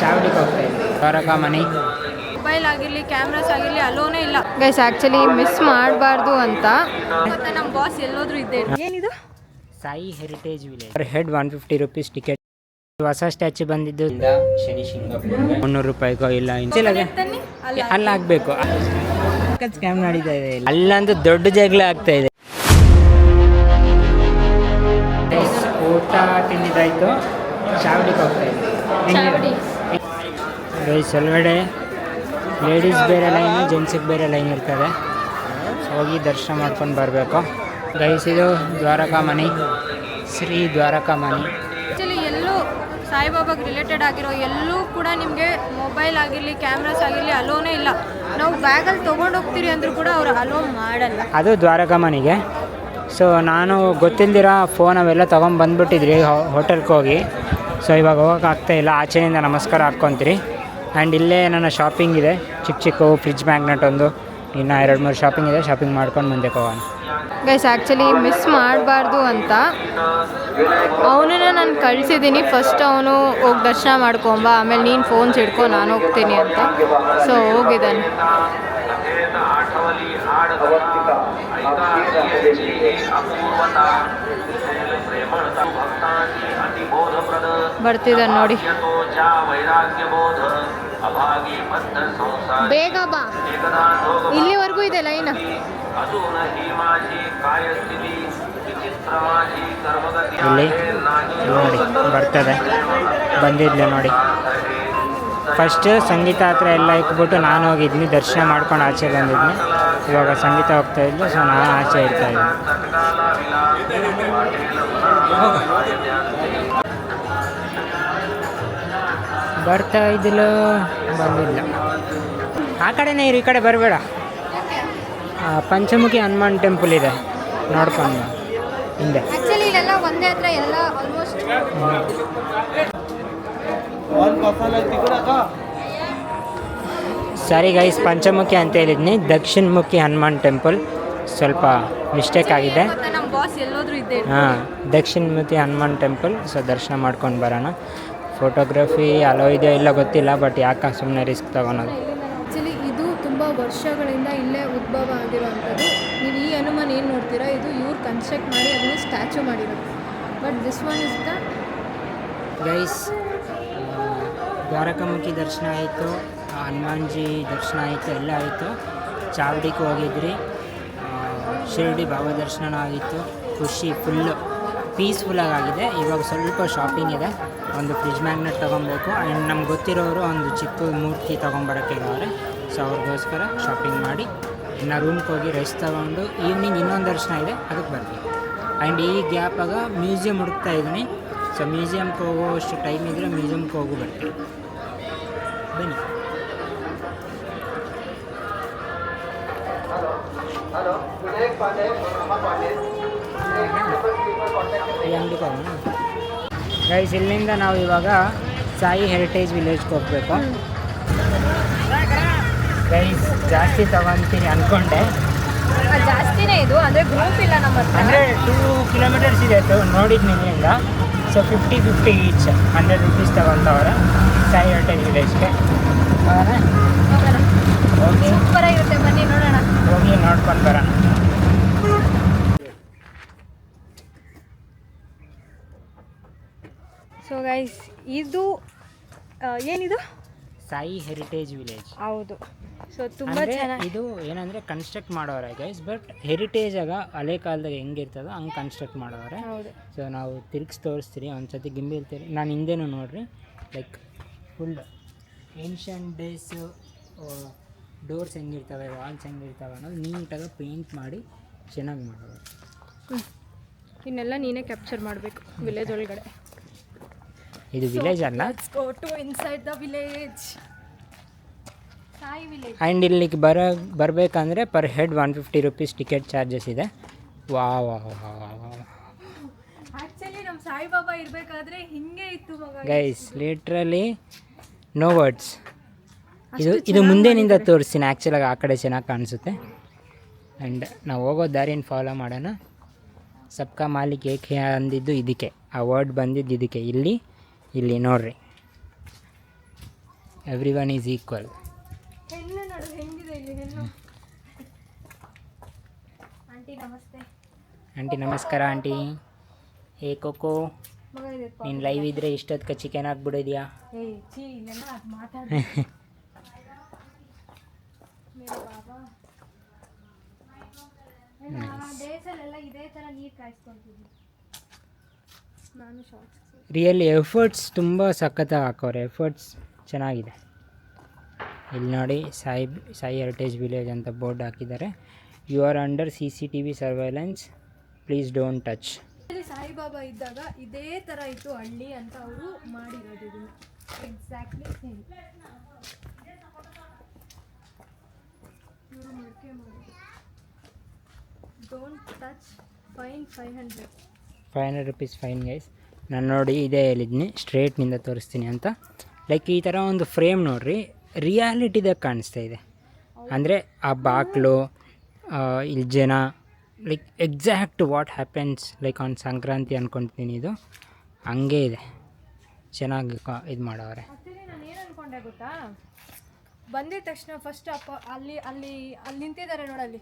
ಚಾವಡಿಗೆ ಹೋಗ್ತಾ ಇದ್ವಿ ದ್ವಾರಕಾ ಮನೆ. ಮೊಬೈಲ್ ಆಗಿರಲಿ ಕ್ಯಾಮ್ರಾಸ್ ಆಗಿರಲಿ ಅಲೋನೇ ಇಲ್ಲ ಗೈಸ್. ಆ್ಯಕ್ಚುಲಿ ಮಿಸ್ ಮಾಡಬಾರ್ದು ಅಂತ ಮತ್ತೆ ನಮ್ಮ ಬಾಸ್ ಎಲ್ಲೋದ್ರೂ ಇದ್ದೇ. ಏನಿದು Sai heritage village. Per head 150 rupees ticket. ಹೊಸ ಸ್ಟ್ಯಾಚು ಬಂದಿದ್ದು ಶನಿ ಶಿಂಗಪ್ಪ 300 ರೂಪಾಯಿಗೋ ಇಲ್ಲ ಅಲ್ಲಾಗಬೇಕು. ಸ್ಕ್ಯಾಮ್ ನಡೀತಾ ಇದೆ ಅಲ್ಲಂತೂ ದೊಡ್ಡ ಜಗಳ ಆಗ್ತಾ ಇದೆ. ಊಟ ತಿಂದಿದ್ದಾಯ್ತು, ಚಾವಡಿಗೆ ಹೋಗ್ತಾ ಇದ್ವಿ. ಗೈಸ್ ಒಳಗಡೆ ಲೇಡೀಸ್ ಬೇರೆ ಲೈನು, ಜೆಂಟ್ಸಿಗೆ ಬೇರೆ ಲೈನ್ ಇರ್ತದೆ. ಹೋಗಿ ದರ್ಶನ ಮಾಡ್ಕೊಂಡು ಬರಬೇಕು ಗೈಸ್. ಇದು ದ್ವಾರಕಾ ಮನೆ, ಶ್ರೀ ದ್ವಾರಕಾ ಮನೆ. ಆ್ಯಕ್ಚುಲಿ ಎಲ್ಲೂ ಸಾಯಿಬಾಬಾಗೆ ರಿಲೇಟೆಡ್ ಆಗಿರೋ ಎಲ್ಲೂ ಕೂಡ ನಿಮಗೆ ಮೊಬೈಲ್ ಆಗಿರಲಿ ಕ್ಯಾಮ್ರಾಸ್ ಆಗಿರಲಿ ಅಲೋನೇ ಇಲ್ಲ. ನಾವು ಬ್ಯಾಗಲ್ಲಿ ತೊಗೊಂಡು ಹೋಗ್ತೀರಿ ಅಂದರೂ ಕೂಡ ಅವರು ಅಲೋ ಮಾಡಲ್ಲ. ಅದು ದ್ವಾರಕಾ ಮನೆಗೆ. ಸೊ ನಾನು ಗೊತ್ತಿಲ್ದಿರ ಫೋನ್ ಅವೆಲ್ಲ ತೊಗೊಂಬಂದ್ಬಿಟ್ಟಿದ್ರಿ ಹೋಟೆಲ್ಗೆ ಹೋಗಿ. ಸೊ ಇವಾಗ ಹೋಗೋಕ್ಕಾಗ್ತಾಯಿಲ್ಲ, ಆಚೆಯಿಂದ ನಮಸ್ಕಾರ ಹಾಕ್ಕೊತೀರಿ. ಆ್ಯಂಡ್ ಇಲ್ಲೇ ನನ್ನ ಶಾಪಿಂಗ್ ಇದೆ, ಚಿಕ್ಕವು ಫ್ರಿಜ್ ಮ್ಯಾಗ್ನೆಟ್ ಒಂದು, ಇನ್ನು 2-3 ಶಾಪಿಂಗ್ ಇದೆ. ಶಾಪಿಂಗ್ ಮಾಡ್ಕೊಂಡು ಮುಂದಕ್ಕೆ ಹೋಗೋಣ ಗೈಸ್. ಆ್ಯಕ್ಚುಲಿ ಮಿಸ್ ಮಾಡಬಾರ್ದು ಅಂತ ಅವನನ್ನ ನಾನು ಕಳಿಸಿದ್ದೀನಿ. ಫಸ್ಟ್ ಅವನು ಹೋಗಿ ದರ್ಶನ ಮಾಡ್ಕೊಂಬ, ಆಮೇಲೆ ನೀನು ಫೋನ್ಸ್ ಹಿಡ್ಕೊ, ನಾನು ಹೋಗ್ತೀನಿ ಅಂತ. ಸೊ ಹೋಗಿದ್ದಾನೆ. ಬರ್ತಿದ್ದಾನೆ ನೋಡಿ. ಬೇಗ ಬಾ, ಇಲ್ಲಿವರೆಗೂ ಇದೆ ಲೈನ್. ಇಲ್ಲಿ ನೋಡಿ ಬರ್ತದೆ, ಬಂದಿದ್ಲೆ ನೋಡಿ. ಫಸ್ಟ್ ಸಂಗೀತ ಹತ್ರ ಎಲ್ಲ ಇಟ್ಬಿಟ್ಟು ನಾನು ಹೋಗಿದ್ನಿ, ದರ್ಶನ ಮಾಡ್ಕೊಂಡು ಆಚೆ ಬಂದಿದ್ನಿ. ಇವಾಗ ಸಂಗೀತ ಹೋಗ್ತಾ ಇದ್ಲು, ಸೊ ನಾನು ಆಚೆ ಇರ್ತಾ ಇದ್ದೆ. ಬರ್ತಾ ಇದ್ದಿಲ್ಲ, ಬಂದಿಲ್ಲ. ಆ ಕಡೆನೇ ಇರು, ಈ ಕಡೆ ಬರಬೇಡ. ಪಂಚಮುಖಿ ಹನುಮಾನ್ ಟೆಂಪಲ್ ಇದೆ, ನೋಡ್ಕೊಂಡು ಹಿಂದೆ. ಆ್ಯಕ್ಚುಲಿ ಇಲ್ಲೆಲ್ಲ ಒಂದೇ ಹತ್ರ ಎಲ್ಲ ಆಲ್ಮೋಸ್ಟ್. ಸರಿ ಗೈಸ್, ಪಂಚಮುಖಿ ಅಂತ ಹೇಳಿದ್ನಿ, ದಕ್ಷಿಣಮುಖಿ ಹನುಮಾನ್ ಟೆಂಪಲ್. ಸ್ವಲ್ಪ ಮಿಸ್ಟೇಕ್ ಆಗಿದೆ. ನಮ್ಮ ಬಾಸ್ ಎಲ್ಲೋದ್ರೂ ಇದ್ದೇ. ಹಾಂ, ದಕ್ಷಿಣಮುಖಿ ಹನುಮಾನ್ ಟೆಂಪಲ್. ಸೊ ದರ್ಶನ ಮಾಡ್ಕೊಂಡು ಬರೋಣ. ಫೋಟೋಗ್ರಫಿ ಅಲೋ ಇದೆಯೋ ಇಲ್ಲ ಗೊತ್ತಿಲ್ಲ, ಬಟ್ ಯಾಕೆ ಸುಮ್ಮನೆ ರಿಸ್ಕ್ ತೊಗೊಳೋದು. ಆ್ಯಕ್ಚುಲಿ ಇದು ತುಂಬ ವರ್ಷಗಳಿಂದ ಇಲ್ಲೇ ಉದ್ಭವ ಆಗಿರುವಂಥದ್ದು. ನೀವು ಈ ಹನುಮಾನ್ ಏನು ನೋಡ್ತೀರಾ, ಇದು ಇವ್ರು ಕನ್ಸ್ಟ್ರಕ್ಟ್ ಮಾಡಿ ಅದನ್ನು ಸ್ಟ್ಯಾಚು ಮಾಡಿರೋದು. But this one is the guys. Dwarakamukhi ದರ್ಶನ ಆಯಿತು, ಹನುಮಾನ್ಜಿ ದರ್ಶನ ಆಯಿತು, ಎಲ್ಲ ಆಯಿತು. ಚಾವಡಿಗೆ ಹೋಗಿದ್ರಿ, ಶಿರಡಿ ಬಾಬಾ ದರ್ಶನ ಆಗಿತ್ತು. ಖುಷಿ ಫುಲ್ಲು ಪೀಸ್ಫುಲ್ಲಾಗಿ ಆಗಿದೆ. ಇವಾಗ ಸ್ವಲ್ಪ ಶಾಪಿಂಗ್ ಇದೆ. ಒಂದು ಫ್ರಿಜ್ ಮ್ಯಾಗ್ನೆಟ್ ತೊಗೊಬೇಕು. ಆ್ಯಂಡ್ ನಮ್ಗೆ ಗೊತ್ತಿರೋರು ಒಂದು ಚಿಕ್ಕ ಮೂರ್ತಿ ತೊಗೊಂಬರೋಕ್ಕೆ ಹೇಳೋರೆ. ಸೊ ಅವ್ರಿಗೋಸ್ಕರ ಶಾಪಿಂಗ್ ಮಾಡಿ ಇನ್ನು ರೂಮ್ಗೆ ಹೋಗಿ ರೆಸ್ಟ್ ತೊಗೊಂಡು ಈವ್ನಿಂಗ್ ಇನ್ನೊಂದು ದರ್ಶನ ಇದೆ, ಅದಕ್ಕೆ ಬರ್ತೀವಿ. ಆ್ಯಂಡ್ ಈ ಗ್ಯಾಪಾಗ ಮ್ಯೂಸಿಯಂ ಹುಡುಕ್ತಾ ಇದ್ದೀನಿ. ಸೊ ಮ್ಯೂಸಿಯಮ್ಗೆ ಹೋಗೋಷ್ಟು ಟೈಮ್ ಇದ್ದರೆ ಮ್ಯೂಸಿಯಮ್ಗೆ ಹೋಗಿ ಬರ್ತೀವಿ. ಬನ್ನಿ. ಗೈಸ್, ಇಲ್ಲಿಂದ ನಾವು ಇವಾಗ ಸಾಯಿ ಹೆರಿಟೇಜ್ ವಿಲೇಜ್ಗೆ ಹೋಗಬೇಕು. ಗೈಸ್ ಜಾಸ್ತಿ ತಗೊತೀನಿ ಅಂದ್ಕೊಂಡೆ, ಜಾಸ್ತಿನೇ ಇದು. ಅಂದರೆ ಗ್ರೂಪ್ ಇಲ್ಲ ನಮ್ಮ ಹತ್ರ. ಅಂದರೆ 2 ಕಿಲೋಮೀಟರ್ಸ್ ಇದೆ ನೋಡಿದ್ನಿ ಇಲ್ಲಿಂದ. ಸೊ 50-50 ಈಚ್ 100 ರೂಪೀಸ್ ತಗೊಳ್ತವ್ರೆ ಸಾಯಿ ಹೆರಿಟೇಜ್ ವಿಲೇಜ್ಗೆ. ಹೋಗಿ ಸೂಪರಾಗಿರುತ್ತೆ, ಬನ್ನಿ ನೋಡೋಣ. ಹೋಗಿ ನೋಡ್ಕೊಂಡು ಬರೋಣ. ಸೊ ಗೈಸ್, ಇದು ಏನಿದು ಸಾಯಿ ಹೆರಿಟೇಜ್ ವಿಲೇಜ್. ಹೌದು. ಸೊ ತುಂಬ ಚೆನ್ನಾಗಿ ಇದು ಏನಂದರೆ ಕನ್ಸ್ಟ್ರಕ್ಟ್ ಮಾಡೋರೆ ಗೈಸ್. ಬಟ್ ಹೆರಿಟೇಜಾಗ ಹಳೆ ಕಾಲದಾಗ ಹೆಂಗಿರ್ತದೋ ಹಂಗೆ ಕನ್ಸ್ಟ್ರಕ್ಟ್ ಮಾಡೋರೆ. ಹೌದು. ಸೊ ನಾವು ತಿರ್ಗಿಸಿ ತೋರಿಸ್ತೀರಿ, ಒಂದು ಸತಿ ಗಿಂಬಿ ಇರ್ತೀರಿ. ನಾನು ಹಿಂದೆನೂ ನೋಡ್ರಿ, like full ancient days doors ಹೆಂಗಿರ್ತವೆ, ವಾಲ್ಸ್ ಹೆಂಗಿರ್ತವೆ ಅನ್ನೋದು ನೀಟಾಗಿ ಪೇಂಟ್ ಮಾಡಿ ಚೆನ್ನಾಗಿ ಮಾಡೋರು. ಇನ್ನೆಲ್ಲ ನೀನೇ ಕ್ಯಾಪ್ಚರ್ ಮಾಡಬೇಕು ವಿಲೇಜ್ ಒಳಗಡೆ. ಇದು ವಿಲೇಜ್ ಅಲ್ಲ, go to inside the village, Sai village. And ಇಲ್ಲಿಗೆ ಬರಬೇಕಂದ್ರೆ per head 150 rupees ticket charges ಇದೆ. ವಾ ವಾ ವಾ ವಾ. ಆ್ಯಕ್ಚುಲಿ ನಮ್ಮ ಸಾಯಿಬಾಬಾ ಇರಬೇಕಾದ್ರೆ ಹಿಂಗೆ ಇತ್ತು ಗೈಸ್, ಲಿಟ್ರಲಿ ನೋ ವರ್ಡ್ಸ್. ಇದು ಮುಂದೆನಿಂದ ತೋರಿಸ್ತೀನಿ. ಆ್ಯಕ್ಚುಲಾಗಿ ಆ ಕಡೆ ಚೆನ್ನಾಗಿ ಕಾಣಿಸುತ್ತೆ. ಆ್ಯಂಡ್ ನಾವು ಹೋಗೋ ದಾರಿನ ಫಾಲೋ ಮಾಡೋಣ. ಸಬ್ಕಾ ಮಾಲಿಕ್ ಏಕೆ ಅಂದಿದ್ದು ಇದಕ್ಕೆ, ಆ ವರ್ಡ್ ಬಂದಿದ್ದು ಇದಕ್ಕೆ. ಇಲ್ಲಿ ನೋಡ್ರಿ, ಎವ್ರಿ ಒನ್ ಈಸ್ ಈಕ್ವಲ್. ಹೆಣ್ಣು ನೋಡು ಹೆಂಗಿದೆ ಇಲ್ಲಿ ಹೆಣ್ಣು. ಆಂಟಿ ನಮಸ್ತೆ. ಆಂಟಿ ನಮಸ್ಕಾರ ಆಂಟಿ. ಏ ಕೋಕೋ, ಮಗ ಇದೆ ನೀನು ಲೈವ್ ಇದ್ದರೆ ಇಷ್ಟೊತ್ತು ಚಿಕನ್ ಹಾಕ್ಬಿಡೋದ್ಯಾ? ಏ ಚೀ ಇಲ್ಲೆಲ್ಲ ಅದು ಮಾತಾಡ ಡೇಸಲ್ಲೆಲ್ಲ ಇದೇ ಥರ ನೀರು ಕಾಯಿಸ್ಕೊಳ್ತಿದ್ವಿ ನಾನು. ಶಾರ್ಟ್ಸ್ ರಿಯಲಿ ಎಫರ್ಟ್ಸ್ ತುಂಬ ಸಖತ್ತಾಗಿ ಹಾಕೋರೆ. ಎಫರ್ಟ್ಸ್ ಚೆನ್ನಾಗಿದೆ. ಇಲ್ಲಿ ನೋಡಿ ಸಾಯಿ ಹೆರಿಟೇಜ್ ವಿಲೇಜ್ ಅಂತ ಬೋರ್ಡ್ ಹಾಕಿದ್ದಾರೆ. You are under CCTV surveillance, please don't touch. ಇಲ್ಲಿ ಸಾಯಿಬಾಬಾ ಇದ್ದಾಗ ಇದೇ ಥರ ಇತ್ತು ಹಳ್ಳಿ ಅಂತ ಅವರು ಮಾಡಿರೋದು ಇದನ್ನು. ಎಕ್ಸಾಕ್ಟ್ಲಿ ಸೇಮ್ ಇವರು ಮಡಿಕೆ ಮಾಡಿ. Don't touch, fine 500 rupees fine guys. ನಾನು ನೋಡಿ ಇದೇ ಹೇಳಿದ್ನಿ ಸ್ಟ್ರೇಟ್ನಿಂದ ತೋರಿಸ್ತೀನಿ ಅಂತ. ಲೈಕ್ ಈ ಥರ ಒಂದು ಫ್ರೇಮ್ ನೋಡ್ರಿ, ರಿಯಾಲಿಟಿದಾಗ ಕಾಣಿಸ್ತಾ ಇದೆ. ಅಂದರೆ ಆ ಬಾಕ್ಲು, ಇಲ್ಲಿ ಜನ, like exact what happens like on Sankranti ಅಂದ್ಕೊಳ್ತೀನಿ. ಇದು ಹಂಗೆ ಇದೆ, ಚೆನ್ನಾಗಿ ಇದು ಮಾಡವ್ರೆ. ಆ್ಯಕ್ಚುಲಿ ನಾನು ಏನು ಅಂದ್ಕೊಂಡೆ ಗೊತ್ತಾ, ಬಂದಿದ ತಕ್ಷಣ ಫಸ್ಟ್ ಅಪ್ಪ ಅಲ್ಲಿ ಅಲ್ಲಿ ಅಲ್ಲಿ ನಿಂತಿದ್ದಾರೆ ನೋಡಲ್ಲಿ,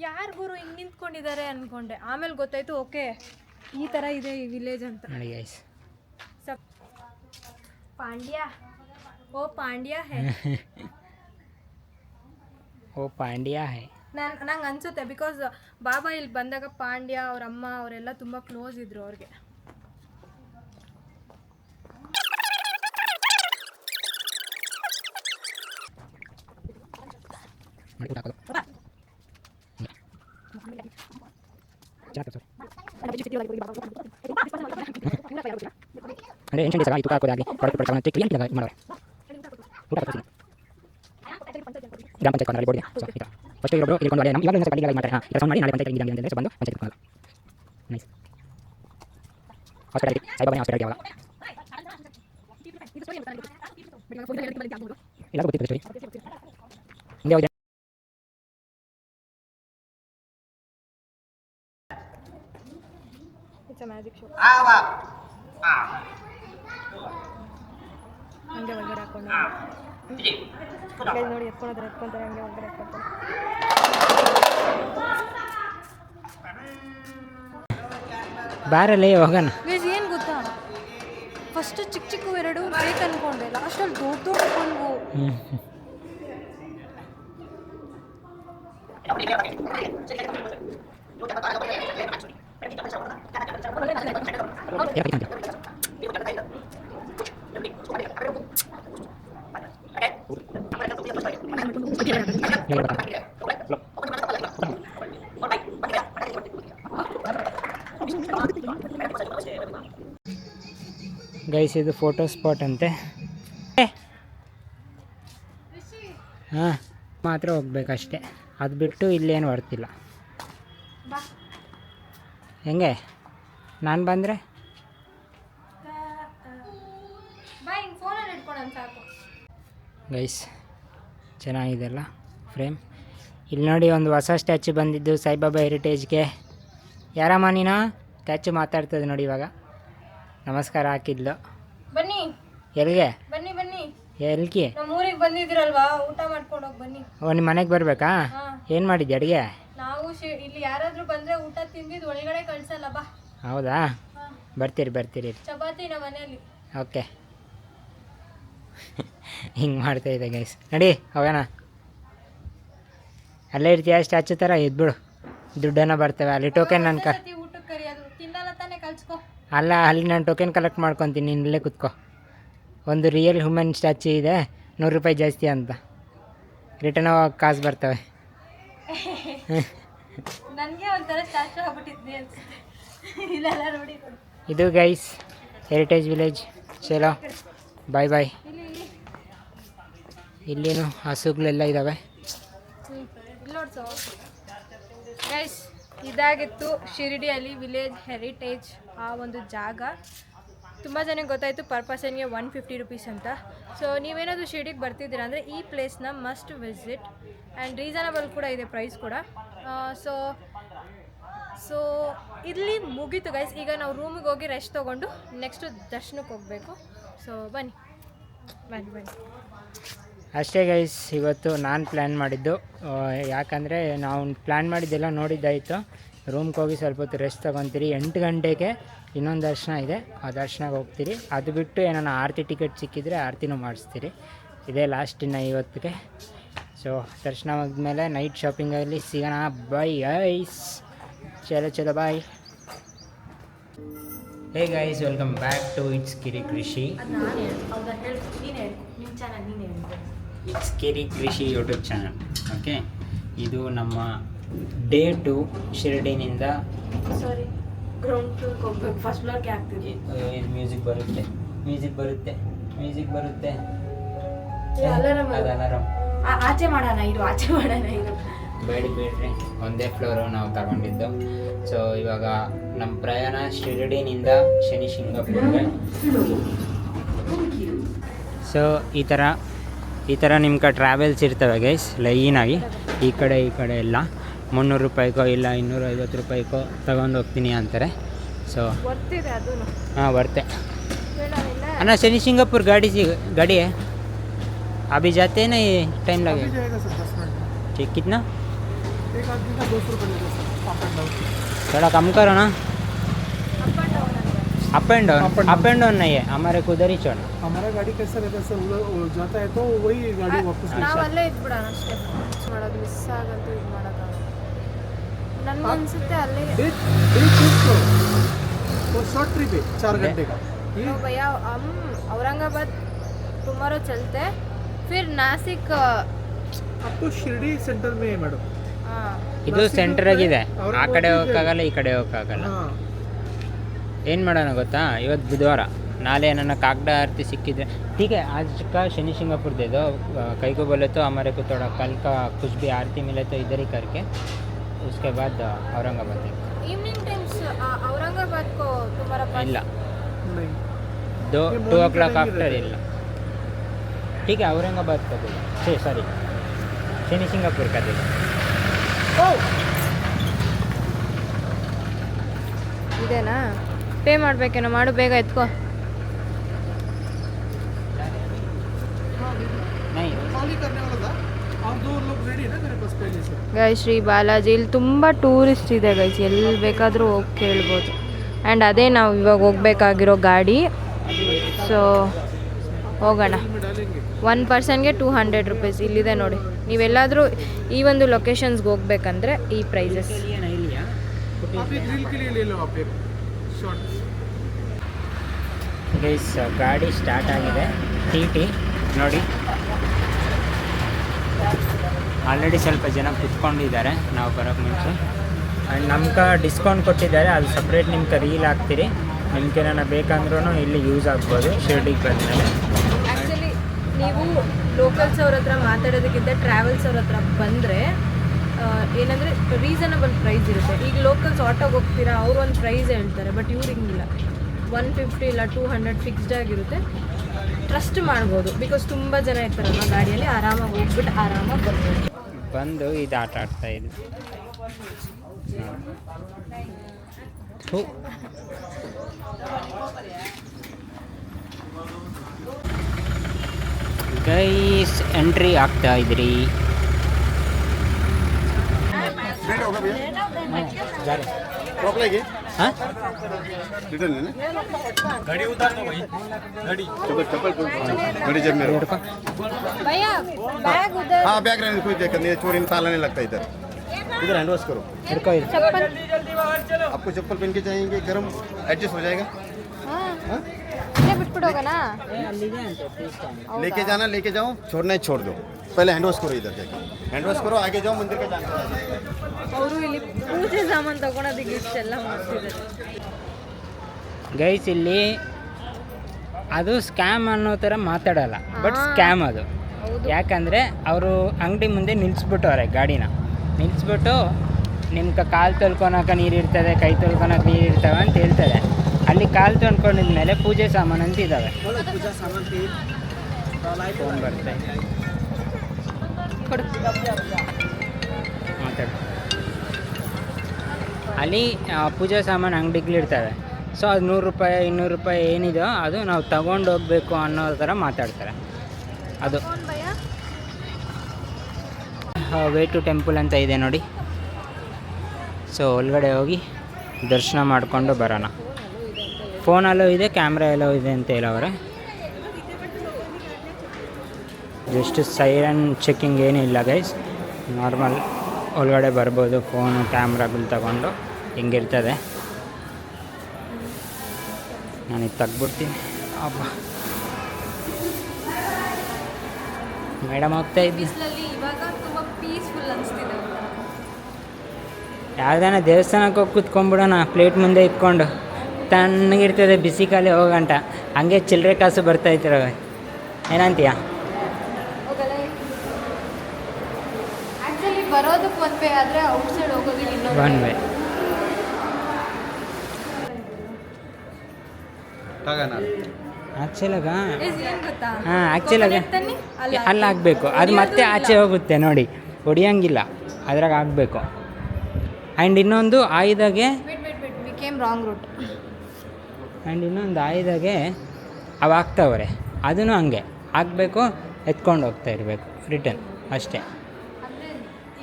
ಯಾರು ಗುರು ಹಿಂಗೆ ನಿಂತ್ಕೊಂಡಿದ್ದಾರೆ ಅಂದ್ಕೊಂಡೆ. ಆಮೇಲೆ ಗೊತ್ತಾಯ್ತು ಓಕೆ ಈ ಥರ ಇದೆ ಈ ವಿಲೇಜ್ ಅಂತ. ನೋಡಿ ಗೈಸ್, ಪಾಂಡ್ಯ, ಓ ಪಾಂಡ್ಯ ಹೇ. ಓ ಪಾಂಡ್ಯ ಹೇ. ನಂಗೆ ಅನ್ಸುತ್ತೆ ಬಿಕಾಸ್ ಬಾಬಾ ಇಲ್ಲಿ ಬಂದಾಗ ಪಾಂಡ್ಯ ಅವ್ರ ಅಮ್ಮ ಅವರೆಲ್ಲ ತುಂಬ ಕ್ಲೋಸ್ ಇದ್ರು ಅವ್ರಿಗೆ. ಅಂದರೆ ಏನ್ಷನ್ ಡೇಸ್ ತೂಕ ಹಾಕೋದಾಗಲಿ ಪ್ರಾಡಕ್ಟ್ ಪ್ರೊಡಕ್ಷನ್ ಕ್ಲಿಯರ್ ಮಾಡೋರೆ. ಗ್ರಾಮ ಪಂಚಾಯತ್ ಕಾಲದಲ್ಲಿ ಬೋರ್ಡ್ ಇದೆ. ಫಸ್ಟ್ ಇರೋರು ಇಲ್ಲಿ ಕೊಂಡು ನಮ್ಮ ಇವಾಗ ಕಲ್ಲಿಗೆ ಮಾಡ್ತಾರೆ. ಕೆಲಸ ಮಾಡಿ ನಾಳೆ ಪಂಚಾಯತ್ ಇದೆ ಅಂತ ಬಂದು ಪಂಚಾಯತ್ ಕಾಲ. ನೈಸ್. ಹಾಸ್ಪಿಟಲ್ ಸಾಯಿಬಾಬಾ ಹಾಸ್ಪಿಟಲ್ ಯಾವಾಗ ಎಲ್ಲ ಗೊತ್ತಿದೆ ಸ್ಟೋರಿ. ಹಿಂಗೆ ಹೋದ್ರೆ ಇಟ್ಸ್ ಅ ಮ್ಯಾಜಿಕ್ ಶೋ. ಹಂಗೆ ಒಳಗಡೆ ಹಾಕೊಂಡು ನೋಡಿ ಎತ್ಕೊಂತಾರೆ ಹಂಗೆ ಒಳಗಡೆ ಹಾಕ್ಕೊತಾರೆ. ಬಾರಲ್ಲೇ ಹೋಗೋಣ. ಗೈಸ್ ಏನು ಗೊತ್ತಾ, ಫಸ್ಟ್ ಚಿಕ್ಕ ಚಿಕ್ಕ ಎರಡು ಬೇಕು ಅನ್ಕೊಂಡೆ, ಲಾಸ್ಟಲ್ಲಿ ದೊಡ್ಡ ದೊಡ್ಡ ಕೊಂಡ್ವು. ಗೈಸ್ ಇದು ಫೋಟೋ ಸ್ಪಾಟ್ ಅಂತೆ. ಹಾಂ ಮಾತ್ರ ಹೋಗ್ಬೇಕಷ್ಟೆ, ಅದು ಬಿಟ್ಟು ಇಲ್ಲೇನು ಬರ್ತಿಲ್ಲ. ಹೆಂಗೆ ನಾನು ಬಂದರೆ ಗೈಸ್ ಚೆನ್ನಾಗಿದೆಲ್ಲ ಫ್ರೇಮ್. ಇಲ್ಲಿ ನೋಡಿ ಒಂದು ಹೊಸ ಸ್ಟ್ಯಾಚು ಬಂದಿದ್ದು ಸಾಯಿಬಾಬಾ ಹೆರಿಟೇಜ್ಗೆ. ಯಾರಮ್ಮ ನೀನು? ಸ್ಟ್ಯಾಚು ಮಾತಾಡ್ತದೆ ನೋಡಿ ಇವಾಗ. ನಮಸ್ಕಾರ ಹಾಕಿದ್ಲು. ಬನ್ನಿ ಎಲ್ಲಿಗೆ? ಬನ್ನಿ ಬನ್ನಿ. ಎಲ್ಲಿಗೆ? ನಮ್ಮ ಊರಿಗೆ ಬಂದಿದ್ದೀರಲ್ವಾ, ಊಟ ಮಾಡ್ಕೊಂಡು ಹೋಗಿ ಬನ್ನಿ. ಓ ನಿಮ್ಮ ಮನೆಗೆ ಬರಬೇಕಾ? ಏನು ಮಾಡಿದ್ದೆ ಅಡುಗೆ? ನಾವು ಇಲ್ಲಿ ಯಾರಾದರೂ ಬಂದರೆ ಊಟ ತಿಂದಿದ್ದು ಒಳಗಡೆ ಕಳಿಸಲ್ಲ. ಬಾ. ಹೌದಾ? ಬರ್ತೀರಿ. ಚಪಾತಿ ನಮ್ಮ ಮನೆಯಲ್ಲಿ. ಓಕೆ. ಹಿಂಗೆ ಮಾಡ್ತಾಯಿದ್ದೆ ಗೈಸ್. ನಡಿ ಹೋಗೋಣ. ಅಲ್ಲೇ ಇರ್ತೀಯ ಸ್ಟ್ಯಾಚು ಥರ ಎದ್ಬಿಡು, ದುಡ್ಡನ್ನು ಬರ್ತವೆ ಅಲ್ಲಿ. ಟೋಕೆನ್ ನನ್ನ ಊಟಕ್ಕೆ ಕರಿಯೋದು ತಿನ್ನಲ್ಲ ತಾನೇ, ಕಳ್ಸ್ಕೊ. ಅಲ್ಲ, ಅಲ್ಲಿ ನಾನು ಟೋಕೆನ್ ಕಲೆಕ್ಟ್ ಮಾಡ್ಕೊತೀನಿ, ನೀನು ಇಲ್ಲೇ ಕುತ್ಕೋ. ಒಂದು ರಿಯಲ್ ಹ್ಯೂಮನ್ ಸ್ಟ್ಯಾಚು ಇದೆ, 100 ರೂಪಾಯಿ ಜಾಸ್ತಿ ಅಂತ. ರಿಟರ್ನ್ ಆಗಿ ಕಾಸು ಬರ್ತವೆ. ನನಗೆ ಒಂಥರ ಸ್ಟ್ಯಾಚು ಆಗ್ಬಿಟ್ಟಿದ್ದೆ ಇಲ್ಲೆಲ್ಲ ನೋಡಿ. ಇದು ಗೈಸ್ ಹೆರಿಟೇಜ್ ವಿಲೇಜ್. ಚಲೋ ಬಾಯ್ ಬಾಯ್. ಇಲ್ಲಿನೂ ಹಸುಗಳೆಲ್ಲ ಇದ್ದಾವೆ. ಗೈಸ್ ಇದಾಗಿತ್ತು ಶಿರಡಿಯಲ್ಲಿ ವಿಲೇಜ್ ಹೆರಿಟೇಜ್ ಆ ಒಂದು ಜಾಗ. ತುಂಬ ಜನಕ್ಕೆ ಗೊತ್ತಾಯಿತು ಪರ್ ಪರ್ಸನ್ಗೆ 150 ರೂಪೀಸ್ ಅಂತ. ಸೊ ನೀವೇನಾದರೂ ಶಿರಡಿಗೆ ಬರ್ತಿದ್ದೀರಾ ಅಂದರೆ ಈ ಪ್ಲೇಸ್ನ ಮಸ್ಟ್ ವಿಸಿಟ್. ಆ್ಯಂಡ್ ರೀಸನಬಲ್ ಕೂಡ ಇದೆ ಪ್ರೈಸ್ ಕೂಡ. ಸೊ ಇಲ್ಲಿ ಮುಗೀತು ಗೈಸ್. ಈಗ ನಾವು ರೂಮಿಗೆ ಹೋಗಿ ರೆಸ್ಟ್ ತೊಗೊಂಡು ನೆಕ್ಸ್ಟು ದರ್ಶನಕ್ಕೆ ಹೋಗಬೇಕು. ಸೊ ಬನ್ನಿ. ಅಷ್ಟೇ ಗೈಸ್, ಇವತ್ತು ನಾನು ಪ್ಲ್ಯಾನ್ ಮಾಡಿದ್ದು. ಯಾಕಂದರೆ ನಾವು ಪ್ಲ್ಯಾನ್ ಮಾಡಿದ್ದೆಲ್ಲ ನೋಡಿದ್ದಾಯಿತು. ರೂಮ್ಗೆ ಹೋಗಿ ಸ್ವಲ್ಪ ಹೊತ್ತು ರೆಸ್ಟ್ ತೊಗೊತೀರಿ. 8 ಗಂಟೆಗೆ ಇನ್ನೊಂದು ದರ್ಶನ ಇದೆ, ಆ ದರ್ಶನಕ್ಕೆ ಹೋಗ್ತೀರಿ. ಅದು ಬಿಟ್ಟು ಏನಾನ ಆರತಿ ಟಿಕೆಟ್ ಸಿಕ್ಕಿದರೆ ಆರತಿನೂ ಮಾಡಿಸ್ತೀರಿ. ಇದೇ ಲಾಸ್ಟ್ ಇನ್ನು ಇವತ್ತಿಗೆ. ಸೊ ದರ್ಶನ ಆದಮೇಲೆ ನೈಟ್ ಶಾಪಿಂಗಲ್ಲಿ ಸಿಗೋಣ. ಬೈ ಗೈಸ್, ಚಲೋ bye. Hey guys, welcome back to it's Kiri Krishi. It's Kiri ಕೃಷಿ ಯೂಟ್ಯೂಬ್ ಚಾನಲ್. ಓಕೆ, ಇದು ನಮ್ಮ ಡೇ 2 ಶಿರಡಿನಿಂದ. ಸಾರಿ, ಗ್ರೌಂಡ್ ಫ್ಲೋರ್ಗೆ ಹೋಗ್ಬೇಕು. ಫಸ್ಟ್ ಫ್ಲೋರ್ಗೆ ಆಗ್ತಿದೆ. ಮ್ಯೂಸಿಕ್ ಬರುತ್ತೆ. ಅಲಾರಂ. ಅದು ಅಲಾರಂ. ಆಚೆ ಮಾಡೋಣ ಇರು. ಬೇಡ್ರಿ, ಒಂದೇ ಫ್ಲೋರು ನಾವು ತಗೊಂಡಿದ್ದು. ಸೊ ಇವಾಗ ನಮ್ಮ ಪ್ರಯಾಣ ಶಿರಡಿನಿಂದ ಶನಿ ಶಿಂಗಪುರ್ಗೆ. ಸೊ ಈ ಥರ ನಿಮ್ಗೆ ಟ್ರಾವೆಲ್ಸ್ ಇರ್ತವೆ ಗೈಸ್, ಲೈನಾಗಿ ಈ ಕಡೆ ಎಲ್ಲ 300 ರೂಪಾಯಿಗೋ ಇಲ್ಲ 250 ರೂಪಾಯಿಗೋ ತಗೊಂಡು ಹೋಗ್ತೀನಿ ಅಂತಾರೆ. ಸೊ ಹಾಂ, ಬರ್ತೆ ಅಣ್ಣ. शनि सिंगापुर गाड़ी है, अभी जाते हैं ना, ये टाइम लगेगा? ठीक, कितना? एक आदमी का 200 रुपये लेते हैं सर, थोड़ा कम करो ना. अप एंड डाउन नहीं है हमारे को, उधर ही छोड़ना. हमारा गाड़ी कैसा रहता है सर, वो जाता है तो वही गाड़ी वापस ನಾವಲ್ಲೇ ಇದ್ಬಿಡೋಣ ಅಷ್ಟೇ. ಮಾಡೋದು ಮಿಸ್ ಆಗಂತೂ ಇದು ಮಾಡೋಕ್ಕಾಗಲ್ಲ. ನನಗನ್ಸುತ್ತೆ ಅಲ್ಲೇ शॉर्ट ट्रिप है 4 घंटे का. भैया हम औरंगाबाद टुमारो चलते, फिर नासिक. आपको शिरडी सेंटर में है मैडम. ಇದು ಸೆಂಟರ್ ಆಗಿದೆ. ಆ ಕಡೆ ಹೋಗೋಕ್ಕಾಗಲ್ಲ, ಈ ಕಡೆ ಹೋಗೋಕ್ಕಾಗಲ್ಲ. ಏನು ಮಾಡೋಣ ಗೊತ್ತಾ, ಇವತ್ತು ಬುಧವಾರ, नाले ನನ್ನ कागड़ा आरती सिक्किದ್ರೆ ठीक है. आज का शनि सिंगापुर दे दो, कई को बोले तो हमारे को थोड़ा कल का कुछ भी आरती मिले तो इधर ही करके उसके बाद औरंगाबाद. इवनिंग टाइम्स औरंगाबाद को तुम्हारा पास ಇಲ್ಲ, नहीं 2 o'clock आफ्टर ಇಲ್ಲ. ठीक है, औरंगाबाद का दे दो. सॉरी, शनि सिंगापुर का दे दो. ಇದೇನಾ? ಪೇ ಮಾಡಬೇಕೇನೋ, ಮಾಡು ಬೇಗ ಎತ್ಕೋ. नहीं, खाली करने वाला था. आप 2 लोग रेडी है ना मेरे पास पहले से. ಗೈಸ್, ಶ್ರೀ ಬಾಲಾಜಿ ಇಲ್ಲಿ ತುಂಬ ಟೂರಿಸ್ಟ್ ಇದೆ ಗೈಸ್, ಎಲ್ಲಿ ಬೇಕಾದರೂ ಹೋಗಿ ಕೇಳ್ಬೋದು. ಆ್ಯಂಡ್ ಅದೇ ನಾವು ಇವಾಗ ಹೋಗ್ಬೇಕಾಗಿರೋ ಗಾಡಿ. ಸೊ ಹೋಗೋಣ. 1 ಪರ್ಸನ್ಗೆ 200 ರೂಪೀಸ್ ಇಲ್ಲಿದೆ ನೋಡಿ. ನೀವೆಲ್ಲಾದರೂ ಈ ಒಂದು ಲೊಕೇಶನ್ಸ್ಗೆ ಹೋಗ್ಬೇಕಂದ್ರೆ ಈ ಪ್ರೈಸಸ್. आप एक रील के लिए ले लो, आप एक शॉर्ट. ಗೈಸ್, ಗಾಡಿ ಸ್ಟಾರ್ಟ್ ಆಗಿದೆ. ಟಿ ನೋಡಿ, ಆಲ್ರೆಡಿ ಸ್ವಲ್ಪ ಜನ ಕುತ್ಕೊಂಡಿದ್ದಾರೆ ನಾವು ಬರೋಕ್ಕೆ ಮುಂಚೆ. ಆ್ಯಂಡ್ ನಮ್ಗೆ ಡಿಸ್ಕೌಂಟ್ ಕೊಟ್ಟಿದ್ದಾರೆ, ಅದು ಸಪ್ರೇಟ್ ನಿಮ್ಗೆ ರೀಲ್ ಹಾಕ್ತೀರಿ. ನಿಮ್ಗೆ ಏನಾರ ಬೇಕಂದ್ರೂ ಇಲ್ಲಿ ಯೂಸ್ ಆಗ್ಬೋದು ಶಿರ್ಡಿಗೆ ಬಂದಮೇಲೆ. ಆ್ಯಕ್ಚುಲಿ ನೀವು ಲೋಕಲ್ಸ್ ಅವ್ರ ಹತ್ರ ಮಾತಾಡೋದಕ್ಕಿಂತ ಟ್ರಾವೆಲ್ಸ್ ಅವ್ರ ಹತ್ರ ಬಂದರೆ ಏನಂದರೆ ರೀಸನಬಲ್ ಪ್ರೈಸ್ ಇರುತ್ತೆ. ಈಗ ಲೋಕಲ್ಸ್ ಆಟೋಗೆ ಹೋಗ್ತೀರಾ, ಅವರು ಒಂದು ಪ್ರೈಸ್ ಹೇಳ್ತಾರೆ, ಬಟ್ ಇವ್ರು ಹಿಂಗಿಲ್ಲ. 150 ಇಲ್ಲ 200 ಫಿಕ್ಸ್ಡ್ ಆಗಿರುತ್ತೆ. ಟ್ರಸ್ಟ್ ಮಾಡ್ಬೋದು, ಬಿಕಾಸ್ ತುಂಬ ಜನ ಇರ್ತಾರಲ್ಲ ಗಾಡಿಯಲ್ಲಿ, ಆರಾಮಾಗಿ ಹೋಗ್ಬಿಟ್ಟು ಆರಾಮಾಗಿ ಬರ್ಬೋದು. ಬಂದು ಇದು ಆಟ ಆಡ್ತಾ ಇದ್ವಿ. ಗೈಸ್, ಎಂಟ್ರಿ ಆಗ್ತಾ ಇದ್ರಿ. हाँ, गाड़ी उतार दो भाई, गाड़ी चप्पल गाड़ी जब मेरे भैया बैग उधर. हाँ बैग रहने कोई दिक्कत नहीं है, चोरी में ताला नहीं लगता इधर हैंड वॉश करो. चप्पल. आपको चप्पल पहन के जाएंगे, गर्म एडजस्ट हो जाएगा. हाँ, इधर बिटपिट होगा ना. लेके जाना, लेके जाओ, छोड़ना है छोड़ दो. पहले हैंड वॉश करो, इधर जाके हैंड वॉश करो, आगे जाओ, मंदिर का जाना. ಅವರು ಇಲ್ಲಿ ಪೂಜೆ ಸಾಮಾನು ತಗೊಳೋದಕ್ಕೆ ಇಷ್ಟೆಲ್ಲ ಮಾಡ್ತಿದ್ದಾರೆ. ಗೈಸ್, ಇಲ್ಲಿ ಅದು ಸ್ಕ್ಯಾಮ್ ಅನ್ನೋ ಥರ ಮಾತಾಡಲ್ಲ, ಬಟ್ ಸ್ಕ್ಯಾಮ್ ಅದು. ಯಾಕಂದರೆ ಅವರು ಅಂಗಡಿ ಮುಂದೆ ನಿಲ್ಲಿಸ್ಬಿಟ್ಟವ್ರೆ ಗಾಡಿನ. ನಿಲ್ಲಿಸ್ಬಿಟ್ಟು ನಿಮ್ಗೆ ಕಾಲು ತೊಳ್ಕೊಳಕ್ಕೆ ನೀರು ಇರ್ತದೆ, ಕೈ ತೊಳ್ಕೊಳಕ್ಕೆ ನೀರು ಇರ್ತವೆ ಅಂತ ಹೇಳ್ತಾರೆ. ಅಲ್ಲಿ ಕಾಲು ತೊಳ್ಕೊಂಡಿದ್ಮೇಲೆ ಪೂಜೆ ಸಾಮಾನು ಅಂತ ಇದ್ದಾವೆ. ಫೋನ್ ಬರ್ತಾ ಇದೆ, ಮಾತಾಡು. ಅಲ್ಲಿ ಪೂಜಾ ಸಾಮಾನು ಅಂಗಡಿಗಳಿರ್ತವೆ. ಸೊ ಅದು 100 ರೂಪಾಯಿ 200 ರೂಪಾಯಿ ಏನಿದೆಯೋ ಅದು ನಾವು ತಗೊಂಡು ಹೋಗಬೇಕು ಅನ್ನೋ ಥರ ಮಾತಾಡ್ತಾರೆ. ಅದು ವೇ ಟು ಟೆಂಪಲ್ ಅಂತ ಇದೆ ನೋಡಿ. ಸೊ ಒಳಗಡೆ ಹೋಗಿ ದರ್ಶನ ಮಾಡಿಕೊಂಡು ಬರೋಣ. ಫೋನಲ್ಲೂ ಇದೆ, ಕ್ಯಾಮ್ರಾ ಎಲ್ಲೋ ಇದೆ ಅಂತ ಹೇಳೋರೆ. ಜಸ್ಟ್ ಸೈರನ್ ಚೆಕ್ಕಿಂಗ್ ಏನಿಲ್ಲ ಗೈಸ್, ನಾರ್ಮಲ್ ಒಳಗಡೆ ಬರ್ಬೋದು. ಫೋನು ಕ್ಯಾಮ್ರಾಗಳು ತಗೊಂಡು ಹಿಂಗಿರ್ತದೆ. ನಾನೀಗ ತೆಗ್ಬಿಡ್ತೀನಿ. ಅಬ್ಬ ಮೇಡಮ್ ಹೋಗ್ತಾ ಇದ್ದಿ. ಯಾವ್ದಾನ ದೇವಸ್ಥಾನಕ್ಕೆ ಹೋಗಿ ಕೂತ್ಕೊಂಡ್ಬಿಡೋಣ, ಪ್ಲೇಟ್ ಮುಂದೆ ಇಟ್ಕೊಂಡು ತಣ್ಣಗಿರ್ತದೆ ಬಿಸಿ ಖಾಲಿ ಹೋಗಂಟ. ಹಂಗೆ ಚಿಲ್ಲರೆ ಕಾಸು ಬರ್ತಾಯಿರ್ತವೆ. ಏನಂತೀಯ? ಬರೋದಕ್ಕೆ ಒನ್ ವೇ ಆದರೆ ಔಟ್ಸೈಡ್ ಹೋಗೋದಕ್ಕೆ ಇನ್ನೊಂದು ಒನ್ ವೇ. ಆ್ಯಕ್ಚುಲಾಗ ಹಾಂ ಆ್ಯಕ್ಚುಲಾಗ ಅಲ್ಲಿ ಆಗಬೇಕು, ಅದು ಮತ್ತೆ ಆಚೆ ಹೋಗುತ್ತೆ ನೋಡಿ, ಹೊಡಿಯಂಗಿಲ್ಲ, ಅದ್ರಾಗ ಆಗಬೇಕು. ಆ್ಯಂಡ್ ಇನ್ನೊಂದು ಆಯ್ದಾಗೆ ರಾಂಗ್ ರೂಟ್. ಆ್ಯಂಡ್ ಇನ್ನೊಂದು ಆಯ್ದಾಗೆ ಅವು ಆಗ್ತಾವ್ರೆ, ಅದೂ ಹಂಗೆ ಆಗಬೇಕು, ಎತ್ಕೊಂಡು ಹೋಗ್ತಾ ಇರಬೇಕು ರಿಟರ್ನ್ ಅಷ್ಟೇ.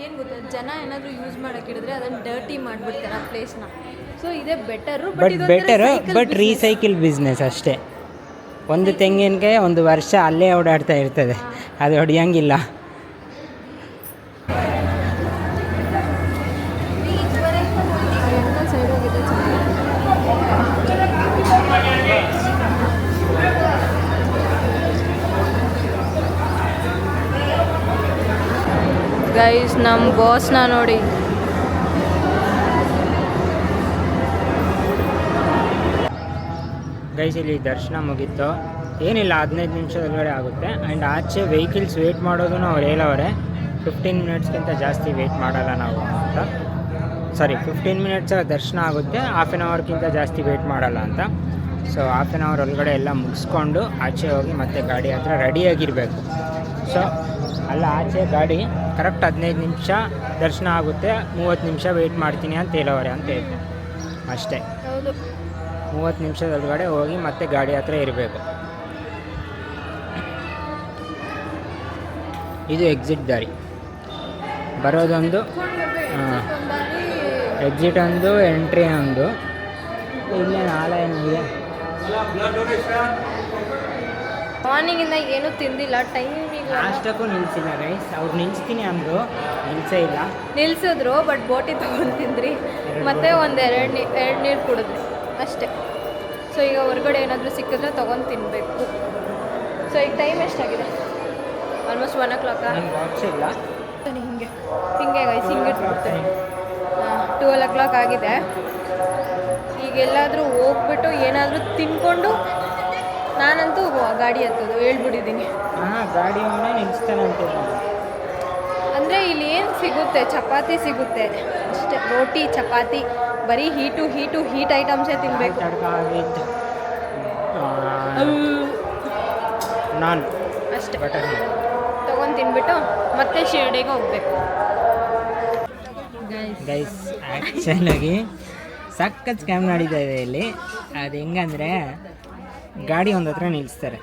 ಏನು ಗೊತ್ತಾ, ಜನ ಏನಾದರೂ ಯೂಸ್ ಮಾಡೋಕೆ ಹಿಡಿದ್ರೆ ಅದನ್ನು ಡರ್ಟಿ ಮಾಡಿಬಿಡ್ತಾರೆ ಆ ಪ್ಲೇಸ್ನ. ಸೊ ಇದೇ ಬೆಟರು, ಬಟ್ ರೀಸೈಕಲ್ ಬಿಸ್ನೆಸ್ ಅಷ್ಟೇ. ಒಂದು ತೆಂಗಿನಕಾಯಿ 1 ವರ್ಷ ಅಲ್ಲೇ ಓಡಾಡ್ತಾ ಇರ್ತದೆ, ಅದು ಹೊಡಿಯಂಗಿಲ್ಲ. ಗೈಸ್ ನಮ್ಮ ಬಾಸ್ನ ನೋಡಿ. ಗೈಸ್ ಇಲ್ಲಿ ದರ್ಶನ ಮುಗೀತು, ಏನಿಲ್ಲ 15 ನಿಮಿಷದೊಳಗಡೆ ಆಗುತ್ತೆ. ಆ್ಯಂಡ್ ಆಚೆ ವೆಹಿಕಲ್ಸ್ ವೆಯ್ಟ್ ಮಾಡೋದು ಅವ್ರು ಹೇಳೋರೆ 15 ಮಿನಿಟ್ಸ್ಗಿಂತ ಜಾಸ್ತಿ ವೆಯ್ಟ್ ಮಾಡಲ್ಲ ನಾವು ಅಂತ. ಸಾರಿ 15 ಮಿನಿಟ್ಸ್ ದರ್ಶನ ಆಗುತ್ತೆ, ಹಾಫ್ ಆನ್ ಅವರ್ಗಿಂತ ಜಾಸ್ತಿ ವೆಯ್ಟ್ ಮಾಡಲ್ಲ ಅಂತ. ಸೊ ಹಾಫ್ ಆನ್ ಅವರ್ ಒಳಗಡೆ ಎಲ್ಲ ಮುಗಿಸ್ಕೊಂಡು ಆಚೆ ಹೋಗಿ ಮತ್ತೆ ಗಾಡಿ ಹತ್ರ ರೆಡಿಯಾಗಿರಬೇಕು. ಸೊ ಅಲ್ಲ ಆಚೆ ಗಾಡಿ ಕರೆಕ್ಟ್ 15 ನಿಮಿಷ ದರ್ಶನ ಆಗುತ್ತೆ, 30 ನಿಮಿಷ ವೆಯ್ಟ್ ಮಾಡ್ತೀನಿ ಅಂತ ಹೇಳೋರೆ ಅಂತ ಹೇಳ್ತೀನಿ ಅಷ್ಟೇ. 30 ನಿಮಿಷದೊಳಗಡೆ ಹೋಗಿ ಮತ್ತೆ ಗಾಡಿ ಹತ್ರ ಇರಬೇಕು. ಇದು ಎಕ್ಸಿಟ್ ದಾರಿ, ಬರೋದೊಂದು ಎಕ್ಸಿಟ್ ಒಂದು, ಎಂಟ್ರಿ ಒಂದು. ಇಲ್ಲೇ ನಾಳೆ ಏನಿದೆ. ಮಾರ್ನಿಂಗಿಂದ ಏನೂ ತಿಂದಿಲ್ಲ, ಟೈಮಿಗೆ ಅಷ್ಟಕ್ಕೂ ನಿಲ್ಸಿಲ್ಲ ಗೈಸ್. ಅವ್ರು ನಿಲ್ಸ್ತೀನಿ ಅಂದರು, ನಿಲ್ಸೇ ಇಲ್ಲ. ನಿಲ್ಸಿದ್ರು, ಬಟ್ ಬೋಟಿ ತೊಗೊಂಡು ತಿಂದ್ರಿ, ಮತ್ತು ಎರಡು ನೀರು ಕುಡಿದ್ರಿ ಅಷ್ಟೇ. ಸೊ ಈಗ ಹೊರಗಡೆ ಏನಾದರೂ ಸಿಕ್ಕಿದ್ರೆ ತೊಗೊಂಡು ತಿನ್ನಬೇಕು. ಸೊ ಈಗ ಟೈಮ್ ಎಷ್ಟಾಗಿದೆ? Almost 1 o'clock. ವಾಚ್ ಇಲ್ಲ, ಹಿಂಗೆ ಗೈಸ್ ಹಿಂಗಿಟ್ಬಿಡ್ತಾರೆ. 12 o'clock ಆಗಿದೆ. ಈಗ ಎಲ್ಲಾದರೂ ಹೋಗ್ಬಿಟ್ಟು ಏನಾದರೂ ತಿನ್ಕೊಂಡು ನಾನಂತೂ ಗಾಡಿ ಹತ್ತೋದು ಹೇಳ್ಬಿಟ್ಟಿದ್ದೀನಿ. ಗಾಡಿ ಒಮ್ಮೆ ನಿಲ್ಲಿಸ್ತಾನೆ ಅಂತ ಅಂದರೆ ಇಲ್ಲಿ ಏನು ಸಿಗುತ್ತೆ, ಚಪಾತಿ ಸಿಗುತ್ತೆ ಅಷ್ಟೇ, ರೋಟಿ ಚಪಾತಿ, ಬರೀ ಹೀಟ್ ಐಟಮ್ಸೇ ತಿನ್ನಬೇಕು. ನಾನ್ ಅಷ್ಟೇ ಬಟರ್ ತೊಗೊಂಡು ತಿನ್ಬಿಟ್ಟು ಮತ್ತೆ ಶಿರ್ಡಿಗೆ ಹೋಗ್ಬೇಕು. ಗೈಸ್ ಆ್ಯಕ್ಚುಲಾಗಿ ಸಖತ್ ಸ್ಕ್ಯಾಮ್ ನಡೀತಾ ಇದೆ ಇಲ್ಲಿ. ಅದು ಹೆಂಗಂದರೆ ಗಾಡಿ ಒಂದು ಹತ್ರ ನಿಲ್ಲಿಸ್ತಾರೆ,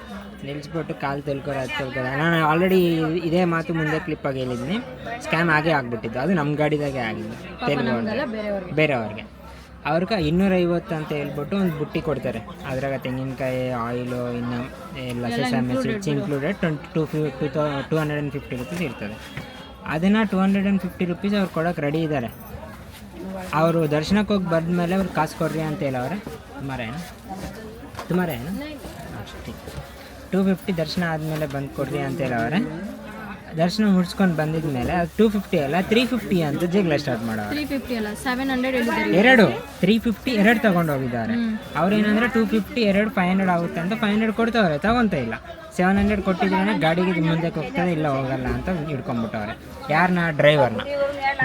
ನಿಲ್ಲಿಸ್ಬಿಟ್ಟು ಕಾಲು ತೊಳ್ಕೊತಾರೆ. ನಾನು ಆಲ್ರೆಡಿ ಇದೇ ಮಾತು ಮುಂದೆ ಕ್ಲಿಪ್ಪಾಗಿ ಹೇಳಿದ್ದೀನಿ, ಸ್ಕ್ಯಾಮ್ ಆಗೇ ಆಗಿಬಿಟ್ಟಿದ್ದು. ಅದು ನಮ್ಮ ಗಾಡಿದಾಗೆ ಆಗಿದ್ದು, ಬೇರೆಯವ್ರಿಗೆ. ಅವ್ರಿಗೆ 250 ಅಂತ ಹೇಳ್ಬಿಟ್ಟು ಒಂದು ಬುಟ್ಟಿ ಕೊಡ್ತಾರೆ. ಅದ್ರಾಗ ತೆಂಗಿನಕಾಯಿ, ಆಯಿಲು, ಇನ್ನು ಎಲ್ಲ ಸೆಸಮಿ ಸೀಡ್ಸ್ ಇನ್ಕ್ಲೂಡೆಡ್ 250 ರುಪೀಸ್ ಇರ್ತದೆ. ಅದನ್ನು 250 ರುಪೀಸ್ ಅವ್ರು ಕೊಡೋಕೆ ರೆಡಿ ಇದ್ದಾರೆ. ಅವರು ದರ್ಶನಕ್ಕೆ ಹೋಗಿ ಬಂದಮೇಲೆ ಅವ್ರು ಕಾಸು ಕೊಡ್ರಿ ಅಂತ ಹೇಳವ್ರೆ. ತುಮಾರ ಏನು ಅಷ್ಟೇ 250 ದರ್ಶನ ಆದಮೇಲೆ ಬಂದು ಕೊಡ್ರಿ ಅಂತ ಹೇಳವ್ರೆ. ದರ್ಶನ ಮುಗಿಸ್ಕೊಂಡು ಬಂದಿದ ಮೇಲೆ ಅದು 250 ಅಲ್ಲ 350 ಅಂತ ಜಗಳ ಸ್ಟಾರ್ಟ್ ಮಾಡೋರು. 350 ಅಲ್ಲ 700 350 ಎರಡು ತೊಗೊಂಡು ಹೋಗಿದ್ದಾರೆ. ಅವ್ರೇನಂದ್ರೆ 250 500 ಆಗುತ್ತೆ ಅಂತ 500 ಕೊಡ್ತವ್ರೆ, ತಗೊತಾ ಇಲ್ಲ. 700 ಕೊಟ್ಟಿದ್ರೆ ಗಾಡಿಗೆ ಮುಂದಕ್ಕೆ ಹೋಗ್ತದೆ, ಇಲ್ಲ ಹೋಗಲ್ಲ ಅಂತ ಹಿಡ್ಕೊಂಡ್ಬಿಟ್ಟವ್ರೆ. ಯಾರನ್ನ?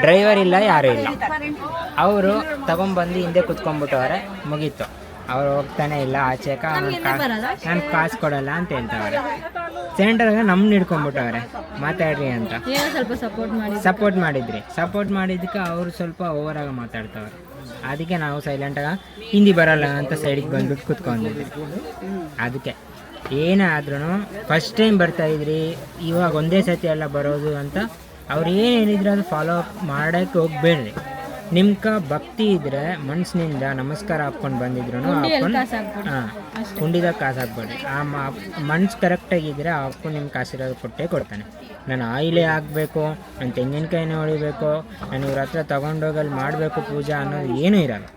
ಡ್ರೈವರ್ ಇಲ್ಲ, ಯಾರೂ ಇಲ್ಲ. ಅವರು ತಗೊಂಬಂದು ಹಿಂದೆ ಕುತ್ಕೊಂಡ್ಬಿಟ್ಟವ್ರೆ, ಮುಗೀತು. ಅವ್ರು ಹೋಗ್ತಾನೆ ಇಲ್ಲ ಆಚೆಕ. ನಾನು ಕಾಸು ಕೊಡಲ್ಲ ಅಂತ ಹೇಳ್ತವ್ರೆ. ಸೆಂಟರ್ಗೆ ನಮ್ಮನ್ನ ಹಿಡ್ಕೊಂಡ್ಬಿಟ್ಟವ್ರೆ, ಮಾತಾಡ್ರಿ ಅಂತ. ಸ್ವಲ್ಪ ಸಪೋರ್ಟ್ ಮಾಡಿದ್ರಿ. ಸಪೋರ್ಟ್ ಮಾಡಿದ್ದಕ್ಕೆ ಅವರು ಸ್ವಲ್ಪ ಓವರಾಗಿ ಮಾತಾಡ್ತವ್ರೆ. ಅದಕ್ಕೆ ನಾವು ಸೈಲೆಂಟಾಗಿ ಹಿಂದಿ ಬರಲ್ಲ ಅಂತ ಸೈಡಿಗೆ ಬಂದ್ಬಿಟ್ಟು ಕೂತ್ಕೊಂಡಿದ್ವಿ. ಅದಕ್ಕೆ ಏನೇ ಆದ್ರೂ ಫಸ್ಟ್ ಟೈಮ್ ಬರ್ತಾಯಿದ್ರಿ, ಇವಾಗ ಒಂದೇ ಸತಿ ಎಲ್ಲ ಬರೋದು ಅಂತ ಅವ್ರು ಏನು ಹೇಳಿದ್ರು ಅದು ಫಾಲೋ ಅಪ್ ಮಾಡೋಕ್ಕೆ ಹೋಗ್ಬೇಡ್ರಿ. ನಿಮ್ಗೆ ಭಕ್ತಿ ಇದ್ದರೆ ಮನ್ಸಿನಿಂದ ನಮಸ್ಕಾರ ಹಾಕ್ಕೊಂಡು ಬಂದಿದ್ರು ಹಾಕ್ಕೊಂಡು ಕುಂಡಿದಾಗ ಕಾಸು ಹಾಕ್ಬೇಡ್ರಿ. ಆ ಮನ್ಸು ಕರೆಕ್ಟಾಗಿದ್ದರೆ ಹಾಕ್ಕೊಂಡು ನಿಮ್ಮ ಕಾಸಿರೋದು ಕೊಟ್ಟೇ ಕೊಡ್ತಾನೆ. ನಾನು ಆಯಿಲೇ ಹಾಕಬೇಕು, ನಾನು ತೆಂಗಿನಕಾಯಿನೇ ಹೊಡಿಬೇಕು, ನಾನು ಇವ್ರ ಹತ್ರ ತೊಗೊಂಡೋಗಲ್ಲಿ ಮಾಡಬೇಕು ಪೂಜಾ ಅನ್ನೋದು ಏನೂ ಇರಲ್ಲ.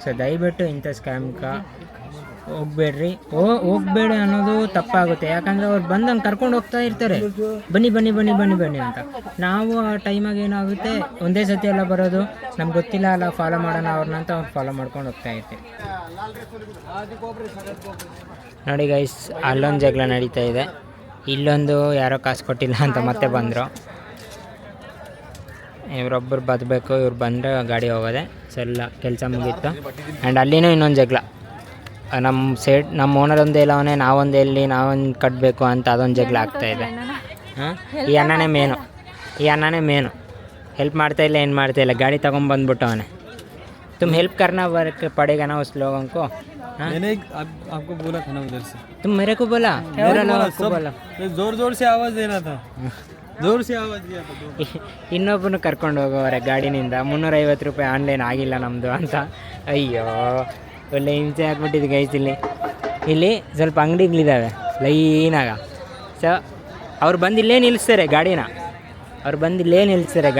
ಸೊ ದಯವಿಟ್ಟು ಇಂಥ ಸ್ಕ್ಯಾಮ್ಗೆ ಹೋಗ್ಬೇಡ್ರಿ. ಹೋಗ್ಬೇಡಿ ಅನ್ನೋದು ತಪ್ಪಾಗುತ್ತೆ. ಯಾಕಂದರೆ ಅವ್ರು ಬಂದಂಗೆ ಕರ್ಕೊಂಡು ಹೋಗ್ತಾ ಇರ್ತಾರೆ, ಬನ್ನಿ ಬನ್ನಿ ಬನ್ನಿ ಬನ್ನಿ ಬನ್ನಿ ಅಂತ. ನಾವು ಆ ಟೈಮಾಗಿ ಏನಾಗುತ್ತೆ, ಒಂದೇ ಸತಿ ಎಲ್ಲ ಬರೋದು, ನಮ್ಗೆ ಗೊತ್ತಿಲ್ಲ ಅಲ್ಲ ಫಾಲೋ ಮಾಡೋಣ ಅವ್ರನ್ನ ಅಂತ ಅವ್ರು ಫಾಲೋ ಮಾಡ್ಕೊಂಡು ಹೋಗ್ತಾ ಇರ್ತೀವಿ. ನೋಡಿ ಗೈಸ್, ಅಲ್ಲೊಂದು ಜಗಳ ನಡೀತಾ ಇದೆ, ಇಲ್ಲೊಂದು ಯಾರೋ ಕಾಸು ಕೊಟ್ಟಿಲ್ಲ ಅಂತ ಮತ್ತೆ ಬಂದರು. ಇವರೊಬ್ಬರು ಬದಬೇಕು, ಇವ್ರು ಬಂದರೆ ಗಾಡಿ ಹೋಗೋದೆ. ಸೊ ಎಲ್ಲ ಕೆಲಸ ಮುಗೀತು. ಆ್ಯಂಡ್ ಅಲ್ಲಿನೂ ಇನ್ನೊಂದು ಜಗಳ, ನಮ್ಮ ಓನರ್ ಒಂದೇ ಇಲ್ಲ ಅವನೇ, ನಾವೊಂದು ಎಲ್ಲಿ ನಾವೊಂದು ಕಟ್ಟಬೇಕು ಅಂತ ಅದೊಂದು ಜಗಳ ಆಗ್ತಾಯಿದೆ. ಹಾಂ, ಈ ಅಣ್ಣನೇ ಮೇನು ಹೆಲ್ಪ್ ಮಾಡ್ತಾಯಿಲ್ಲ, ಏನು ಮಾಡ್ತಾಯಿಲ್ಲ. ಗಾಡಿ ತೊಗೊಂಬಂದ್ಬಿಟ್ಟು ಅವನೇ तुम हेल्प करना वर्क पड़ेगा ना उस लोगों को. मैंने आपको बोला था ना उधर से. तुम मेरे को बोला, मेरा लोग आपको बोला. जोर जोर से आवाज़ देना था. जोर से आवाज़ दिया था. ಇನ್ನೊಬ್ಬನು ಕರ್ಕೊಂಡು ಹೋಗೋರೆ ಗಾಡಿನಿಂದ 350 ರೂಪಾಯಿ ಆನ್ಲೈನ್ ಆಗಿಲ್ಲ ನಮ್ಮದು ಅಂತ. ಅಯ್ಯೋ, ಒಳ್ಳೆ ಹಿಂಸೆ ಆಗ್ಬಿಟ್ಟಿದ್ದು ಗೈಸ್. ಇಲ್ಲಿ ಸ್ವಲ್ಪ ಅಂಗಡಿಗಳಿದ್ದಾವೆ ಲೈನಾಗ. ಸೊ ಅವ್ರು ಬಂದು ಇಲ್ಲೇ ನಿಲ್ಲಿಸ್ತಾರೆ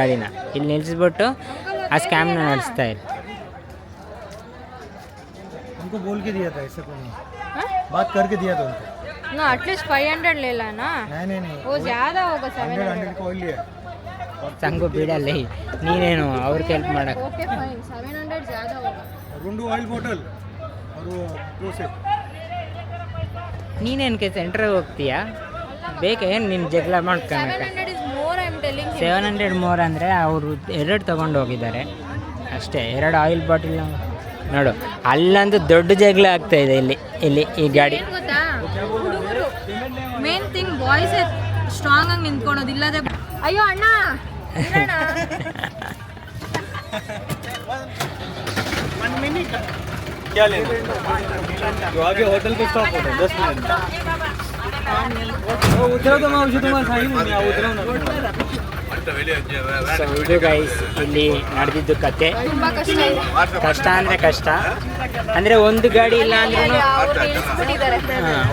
ಗಾಡಿನ, ಇಲ್ಲಿ ನಿಲ್ಲಿಸ್ಬಿಟ್ಟು ಆ ಸ್ಕ್ಯಾಮ್ನ ನಡೆಸ್ತಾ ಇರು. उनको बोल के दिया था ऐसे कोई बात करके दिया था उनको. ना एटलीस्ट 500 ले ला ना. नहीं वो ज़्यादा होगा. 100 को लिया ಸಂಗು ಬಿಡಲ್ಲ, ನೀನೇನು ಅವ್ರಿಗೆ ಹೆಲ್ಪ್ ಮಾಡಕ್ಕೆ. ओके फाइन, 700 ज़्यादा होगा. रुंडू ऑयल बोतल और वो प्रोसेस. ನೀನೇನಕ್ಕೆ ಸೆಂಟ್ರಿಗೆ ಹೋಗ್ತೀಯಾ? ಬೇಕೇನು ನಿನ್ನ ಜಗಳ ಮಾಡ್ಕೊಬೇಕು. 700 is more, I am telling you. 700 more ಅಂದರೆ ಅವರು 2 ತೊಗೊಂಡು ಹೋಗಿದ್ದಾರೆ ಅಷ್ಟೇ, 2 ಆಯಿಲ್ ಬಾಟಲ್. ನೋಡು, ಅಲ್ಲಂತೂ ದೊಡ್ಡ ಜಗಳ ಆಗ್ತಾಯಿದೆ ಇಲ್ಲಿ ಈ ಗಾಡಿ. ಏನು ಗೊತ್ತಾ, ಹುಡುಗರು ಮೇನ್ ಥಿಂಗ್ ಬಾಯ್ಸ್ ಸ್ಟ್ರಾಂಗ್ ಆಗಿ ನಿಂತ್ಕೊಳೋದು. ಇಲ್ಲದೆ ಅಯ್ಯೋ ಅಣ್ಣ ಇರೋಣ. क्या लेना? जो आगे होटल पे स्टॉप होता है 10 मिनट. वो उतरा तो मैं उसे तुम्हारा सही नहीं आ उतरा ना. ಸೊ ಇದು ಗೈಸ್ ಇಲ್ಲಿ ನಡೆದಿದ್ದು ಕತೆ. ತುಂಬಾ ಕಷ್ಟ ಇದೆ. ಕಷ್ಟ ಅಂದರೆ ಕಷ್ಟ ಅಂದರೆ ಒಂದು ಗಾಡಿ ಇಲ್ಲ ಅಂದ್ರೂ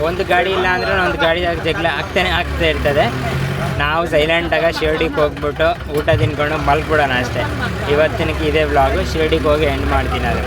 ಒಂದು ಗಾಡಿ ಜಗಳ ಆಗ್ತಾ ಇರ್ತದೆ. ನಾವು ಸೈಲೆಂಟಾಗಿ ಶಿರ್ಡಿಗೆ ಹೋಗ್ಬಿಟ್ಟು ಊಟ ತಿನ್ಕೊಂಡು ಮಲ್ಕ್ಬಿಡೋಣ ಅಷ್ಟೇ. ಇವತ್ತಿನಕ್ಕೆ ಇದೇ ವ್ಲಾಗು. ಶಿರ್ಡಿಗೆ ಹೋಗಿ ಎಂಡ್ ಮಾಡ್ತೀನಿ ಅದು.